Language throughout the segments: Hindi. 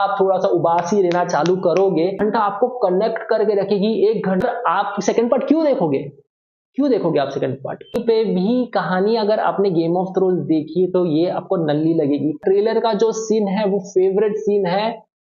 आप थोड़ा सा उबासी रहना चालू करोगे, घंटा आपको कनेक्ट करके रखेगी। 1 घंटा आप सेकंड पार्ट क्यों देखोगे? क्यों देखोगे आप सेकंड पार्ट? पे भी कहानी अगर आपने गेम ऑफ थ्रोन्स देखी है तो ये आपको नल्ली लगेगी। ट्रेलर का जो सीन है वो फेवरेट सीन है,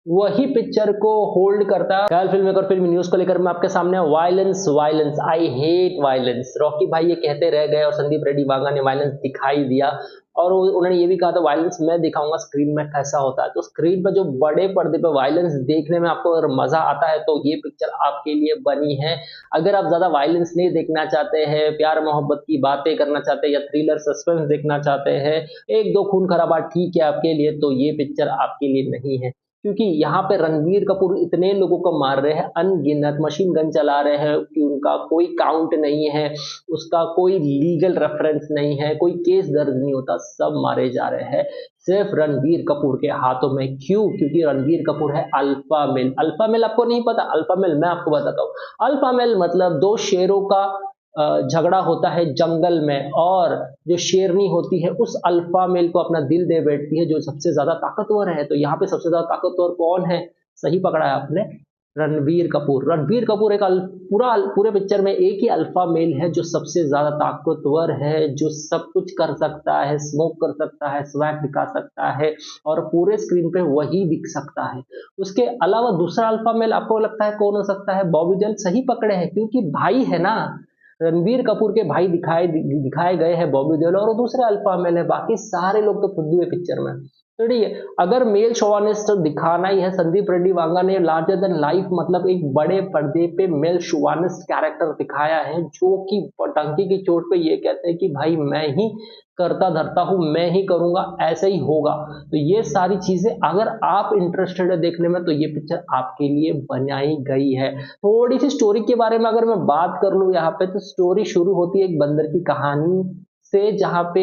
वही पिक्चर को होल्ड करता है। ख्याल फिल्म और फिल्म न्यूज को लेकर मैं आपके सामने violence violence I hate violence. Rocky भाई ये कहते रह गए और संदीप रेड्डी वांगा ने वायलेंस दिखाई दिया और उन्होंने ये भी कहा था वायलेंस मैं दिखाऊंगा स्क्रीन में कैसा होता है। तो स्क्रीन पर जो बड़े पर्दे पर वायलेंस देखने में आपको अगर मजा आता है तो ये पिक्चर आपके लिए बनी है। अगर आप ज्यादा वायलेंस नहीं देखना चाहते हैं, प्यार मोहब्बत की बातें करना चाहते हैं या थ्रिलर सस्पेंस देखना चाहते हैं, 1-2 खून खराबा ठीक है आपके लिए, तो ये पिक्चर आपके लिए नहीं है। क्योंकि यहाँ पे रणबीर कपूर इतने लोगों को मार रहे हैं, अनगिनत मशीन गन चला रहे हैं कि उनका कोई काउंट नहीं है, उसका कोई लीगल रेफरेंस नहीं है, कोई केस दर्ज नहीं होता, सब मारे जा रहे हैं सिर्फ रणबीर कपूर के हाथों में। क्यों? क्योंकि रणबीर कपूर है अल्फा मेल। अल्फा मेल आपको नहीं पता? अल्फा मेल मैं आपको बताता हूँ। अल्फा मेल मतलब 2 शेरों का झगड़ा होता है जंगल में और जो शेरनी होती है उस अल्फा मेल को अपना दिल दे बैठती है जो सबसे ज्यादा ताकतवर है। तो यहाँ पे सबसे ज्यादा ताकतवर कौन है? सही पकड़ा है आपने, रणबीर कपूर। रणबीर कपूर एक पूरे पिक्चर में एक ही अल्फा मेल है जो सबसे ज्यादा ताकतवर है, जो सब कुछ कर सकता है, स्मोक कर सकता है, स्वैग दिखा सकता है और पूरे स्क्रीन पे वही दिख सकता है। उसके अलावा दूसरा अल्फा मेल आपको लगता है कौन हो सकता है? बॉबी देओल। सही पकड़े हैं, क्योंकि भाई है ना, रणबीर कपूर के भाई दिखाए गए हैं बॉबी देओल और दूसरे अल्फा मेल है। बाकी सारे लोग तो फुद्दू है पिक्चर में। तो ठीक है, अगर मेल शोवानिस्ट दिखाना ही है, संदीप रेड्डी वांगा ने लार्जर देन लाइफ मतलब एक बड़े पर्दे पे मेल शोवानिस्ट कैरेक्टर दिखाया है जो कि टंकी की चोट पे ये कहते हैं कि भाई मैं ही करता धरता हूं, मैं ही करूंगा, ऐसे ही होगा। तो ये सारी चीजें अगर आप इंटरेस्टेड है देखने में तो ये पिक्चर आपके लिए बनाई गई है। थोड़ी सी स्टोरी के बारे में अगर मैं बात कर लूं यहाँ पे, तो स्टोरी शुरू होती है एक बंदर की कहानी से जहाँ पे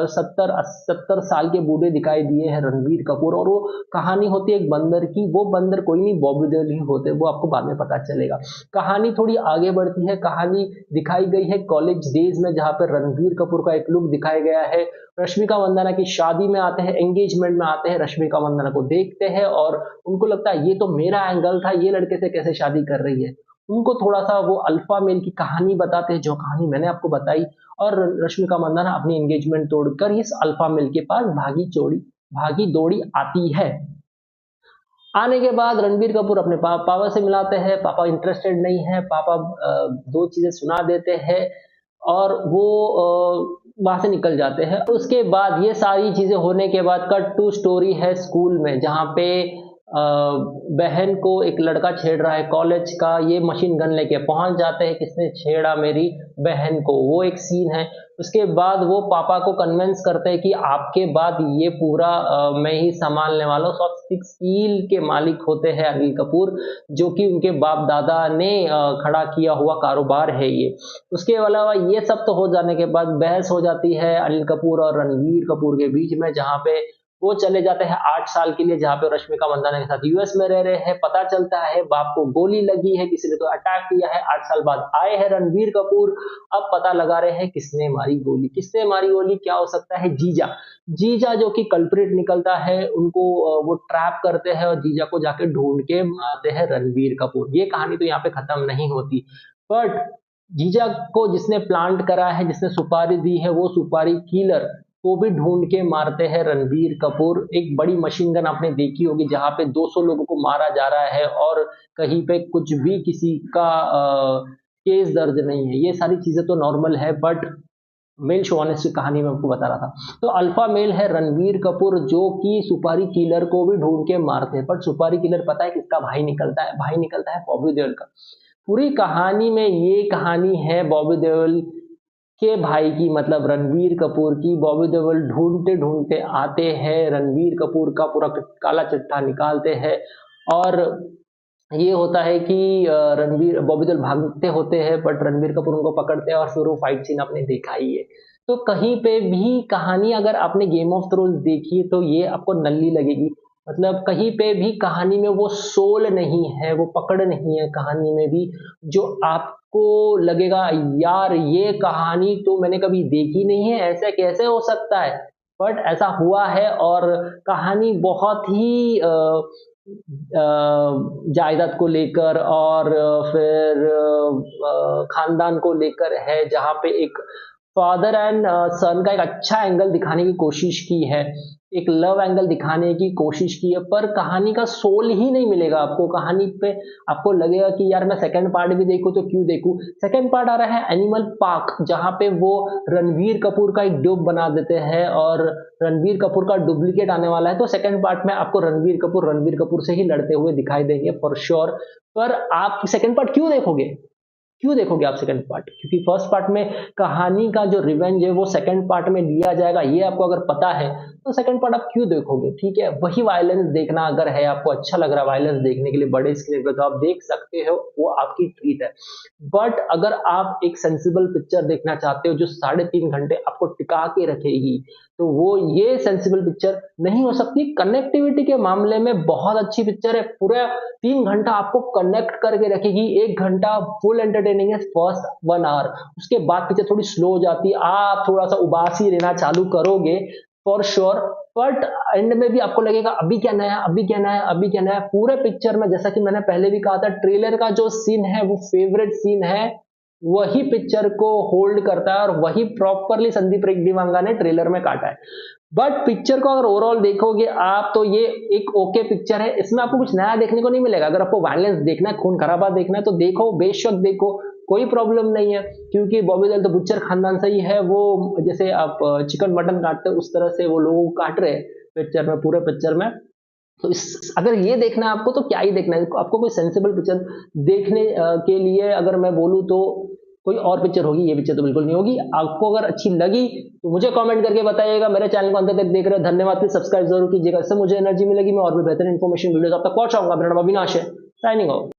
70 साल के बूढ़े दिखाई दिए हैं रणबीर कपूर, और वो कहानी होती है एक बंदर की। वो बंदर कोई नहीं, बॉबी देओल ही होते, वो आपको बाद में पता चलेगा। कहानी थोड़ी आगे बढ़ती है, कहानी दिखाई गई है कॉलेज डेज में जहाँ पे रणबीर कपूर का एक लुक दिखाया गया है। रश्मिका मंदाना की शादी में आते हैं, एंगेजमेंट में आते हैं, रश्मिका मंदाना को देखते हैं और उनको लगता है ये तो मेरा एंगल था, ये लड़के से कैसे शादी कर रही है। उनको थोड़ा सा वो अल्फा मेल की कहानी बताते हैं, जो कहानी मैंने आपको बताई, और रश्मिका मंदाना अपनी एंगेजमेंट तोड़कर इस अल्फा मेल के पास भागी दौड़ी आती है। आने के बाद रणबीर कपूर अपने पापा से मिलाते हैं, पापा इंटरेस्टेड नहीं है, पापा 2 चीजें सुना देते हैं और वो वहां से निकल जाते हैं। उसके बाद ये सारी चीजें होने के बाद कट टू स्टोरी है स्कूल में, जहाँ पे बहन को एक लड़का छेड़ रहा है कॉलेज का, ये मशीन गन लेके पहुंच जाते हैं, किसने छेड़ा मेरी बहन को, वो एक सीन है। उसके बाद वो पापा को कन्विंस करते हैं कि आपके बाद ये पूरा मैं ही संभालने वाला हूँ। सॉफ्ट स्टील के मालिक होते हैं अनिल कपूर, जो कि उनके बाप दादा ने खड़ा किया हुआ कारोबार है ये। उसके अलावा ये सब तो हो जाने के बाद बहस हो जाती है अनिल कपूर और रणवीर कपूर के बीच में, जहाँ पे वो चले जाते हैं 8 साल के लिए, जहाँ पे रश्मिका मंदाना के साथ यूएस में रह रहे हैं। पता चलता है बाप को गोली लगी है, किसी ने तो अटैक किया है। 8 साल बाद आए हैं रणबीर कपूर, अब पता लगा रहे हैं किसने मारी गोली, किसने मारी गोली, क्या हो सकता है? जीजा। जीजा जो कि कल्प्रिट निकलता है, उनको वो ट्रैप करते हैं और जीजा को जाके ढूंढ के मारते हैं रणबीर कपूर। ये कहानी तो यहाँ पे खत्म नहीं होती, बट जीजा को जिसने प्लांट करा है, जिसने सुपारी दी है, वो सुपारी किलर को भी ढूंढ के मारते हैं रणबीर कपूर। एक बड़ी मशीन गन आपने देखी होगी जहां पे 200 लोगों को मारा जा रहा है और कहीं पे कुछ भी किसी का केस दर्ज नहीं है। ये सारी चीजें तो नॉर्मल है, बट मेल शोवानिस्ट की कहानी में आपको बता रहा था। तो अल्फा मेल है रणबीर कपूर, जो कि सुपारी किलर को भी ढूंढ के मारते हैं, बट सुपारी किलर पता है किसका? भाई निकलता है, भाई निकलता है बॉबी देओल का। पूरी कहानी में ये कहानी है बॉबी देओल के भाई की, मतलब रणबीर कपूर की। बॉबी देओल ढूंढते ढूंढते आते हैं, रणबीर कपूर का पूरा काला चिट्ठा निकालते हैं और ये होता है कि रणबीर बॉबी देओल भागते होते हैं, बट रणबीर कपूर उनको पकड़ते हैं और फिर वो फाइट सीन आपने देखा ही है। तो कहीं पे भी कहानी अगर आपने गेम ऑफ थ्रोन्स देखी है तो ये आपको नल्ली लगेगी। मतलब कहीं पे भी कहानी में वो सोल नहीं है, वो पकड़ नहीं है कहानी में भी, जो आपको लगेगा यार ये कहानी तो मैंने कभी देखी नहीं है, ऐसा कैसे हो सकता है, बट ऐसा हुआ है। और कहानी बहुत ही जायदाद को लेकर और फिर खानदान को लेकर है, जहाँ पे एक फादर एंड सन का एक अच्छा एंगल दिखाने की कोशिश की है, एक लव एंगल दिखाने की कोशिश की है, पर कहानी का सोल ही नहीं मिलेगा आपको। कहानी पे आपको लगेगा कि यार मैं सेकंड पार्ट भी देखूं तो क्यों देखूं। सेकंड पार्ट आ रहा है एनिमल पार्क, जहां पे वो रणवीर कपूर का एक डुब बना देते हैं और रणवीर कपूर का डुप्लीकेट आने वाला है, तो सेकंड पार्ट में आपको रणवीर कपूर से ही लड़ते हुए दिखाई देंगे फॉर श्योर। पर आप सेकंड पार्ट क्यों देखोगे? क्यों देखोगे आप सेकंड पार्ट? क्योंकि फर्स्ट पार्ट में कहानी का जो रिवेंज है वो सेकंड पार्ट में लिया जाएगा, ये आपको अगर पता है तो सेकंड पार्ट आप क्यों देखोगे? ठीक है, वही वायलेंस देखना अगर है, आपको अच्छा लग रहा है वायलेंस देखने के लिए बड़े स्क्रीन पे, तो आप देख सकते हो, वो आपकी ट्रीट है। बट अगर आप एक सेंसिबल पिक्चर देखना चाहते हो जो 3.5 घंटे आपको टिका के रखेगी, तो वो ये सेंसिबल पिक्चर नहीं हो सकती। कनेक्टिविटी के मामले में बहुत अच्छी पिक्चर है, पूरा 3 घंटा आपको कनेक्ट करके रखेगी। 1 घंटा फुल एंटरटेनिंग है, फर्स्ट 1 आवर, उसके बाद पिक्चर थोड़ी स्लो हो जाती है, आप थोड़ा सा उबासी लेना चालू करोगे फॉर श्योर। बट एंड में भी आपको लगेगा अभी क्या नया, अभी क्या नया, अभी क्या नया। पूरे पिक्चर में, जैसा कि मैंने पहले भी कहा था, ट्रेलर का जो सीन है वो फेवरेट सीन है, वही पिक्चर को होल्ड करता है और वही प्रॉपरली संदीप रेड्डीवांगा ने ट्रेलर में काटा है। बट पिक्चर को अगर ओवरऑल देखोगे आप, तो ये एक ओके पिक्चर है, इसमें आपको कुछ नया देखने को नहीं मिलेगा। अगर आपको वायलेंस देखना है, खून खराबा देखना है, तो देखो, बेशक देखो, कोई प्रॉब्लम नहीं है, क्योंकि बॉबी देओल तो बुच्चर खानदान से ही है। वो जैसे आप चिकन मटन काटते हो उस तरह से वो लोगों को काट रहे हैं पिक्चर में, पूरे पिक्चर में। तो अगर ये देखना है आपको तो क्या ही देखना है आपको। कोई सेंसिबल पिक्चर देखने के लिए अगर मैं बोलूँ तो कोई और पिक्चर होगी, ये पिक्चर तो बिल्कुल नहीं होगी। आपको अगर अच्छी लगी तो मुझे कमेंट करके बताइएगा। मेरे चैनल को अंत तक देख रहे हो, धन्यवाद। प्लीज सब्सक्राइब जरूर कीजिएगा, इससे मुझे एनर्जी मिलेगी, मैं और भी बेहतर इन्फॉर्मेशन वीडियोस आप तक पहुंचाऊंगा। मेरा नाम अविनाश है, साइनिंग ऑफ।